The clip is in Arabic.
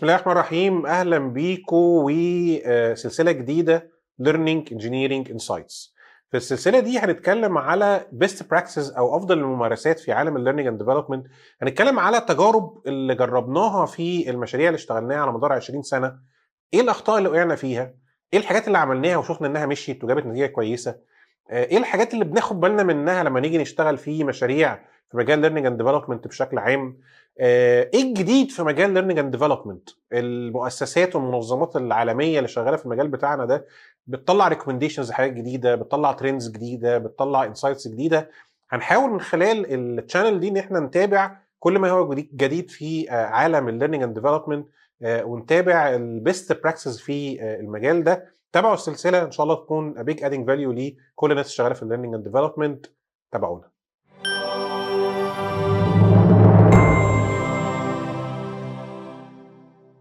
بسم الله الرحمن الرحيم. اهلا بيكم وسلسله جديده Learning Engineering Insights. في السلسله دي هنتكلم على best practices او افضل الممارسات في عالم Learning and Development. هنتكلم على التجارب اللي جربناها في المشاريع اللي اشتغلناها على مدار 20 سنه. ايه الاخطاء اللي وقعنا فيها؟ ايه الحاجات اللي عملناها وشفنا انها مشيت وجابت نتيجه كويسه؟ ايه الحاجات اللي بناخد بالنا منها لما نيجي نشتغل في مشاريع في مجال Learning and Development بشكل عام؟ ايه الجديد في مجال Learning and Development؟ المؤسسات والمنظمات العالميه اللي شغاله في المجال بتاعنا ده بتطلع ريكومنديشنز، حاجات جديده، بتطلع ترندز جديده، بتطلع انسايتس جديده. هنحاول من خلال التشانل دي ان احنا نتابع كل ما هو جديد في عالم الليرنينج اند ديفلوبمنت، ونتابع البيست براكسس في المجال ده. تابعوا السلسله ان شاء الله تكون بيج ادنج فاليو لكل الناس اللي شغاله في الليرنينج اند ديفلوبمنت. تابعونا.